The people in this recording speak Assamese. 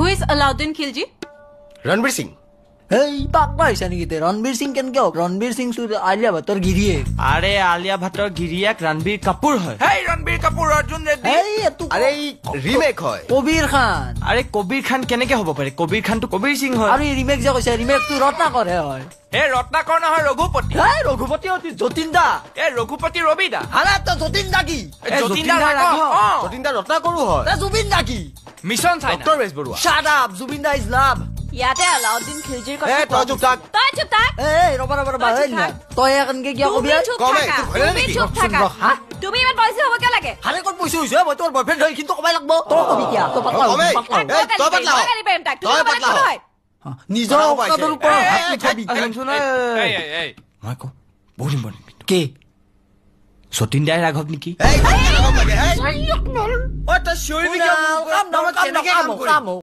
is Alauddin Khilji? Ranbir Singh এই পাকবা হৈছে নেকি তে ৰণবীৰ সিং কেনেকে হওক ৰণবীৰ সিং আলিয়া ভাটৰ গিৰিয়েক আৰে আলিয়া ভাটৰ গিৰিয়াক ৰণবীৰ কাপুৰ হয় হেই ৰণবীৰ কাপুৰ অৰ্জুন ৰেড্ডি এই এটো আৰে ৰিমেক হয় কবিৰ খান আৰে কবিৰ খান কেনেকে হ'ব পাৰে কবিৰ খানটো কবিৰ সিং হয় আৰু ৰিমেক যে কৈছে ৰিমেকটো ৰত্নাকৰে হয় এ ৰত্নাকৰ নহয় ৰঘুপতি এই ৰঘুপতি অতি যতীন দা এ ৰঘুপতি ৰবি দা আৰে তো যতীন দা কি যতীন দা ৰাঘৱ যতীন দা ৰত্না কৰো হয় জুবিন দা কি mission China doctor Bezbaruah shut up Zubeen দা ইজ লাভ ইয়াতে Alauddin Khiljiৰ এ কথা তই চুপ থাক তই চুপ থাক এই ৰবা ৰবা ৰবা এই না তই এখনকে কিয় কবি তুমি চুপ কমে, থাকা তোৰ ভয় তুমি নেকি? চুপ থাকা হা? তুমি ইমান পইচা হ'ব কিয় লাগে হাৰে ক'ত পইচা হৈছে মই তোৰ বয়ফ্ৰেণ্ড হয় কিন্তু কবাই লাগব তই কবি কিয়া তই পাতলা কমে। পাতলা এই, তই পাতলা হ। মই গালি পাৰিম তাক তুমি তই ক'ব পাতলা লাগিব হ। নহয় নিজৰ কথা অকাতৰ পাইছে। ওপৰত হাত উঠাবি এই এই মই কওঁ বহুত ইম্পৰ্টেণ্ট কে যতীন দাই ৰাঘৱ নেকি এই ৰাঘৱ লাগে এই কাম ঐ তই চিঞৰিবি কিয়? কাম কেনেকে কাম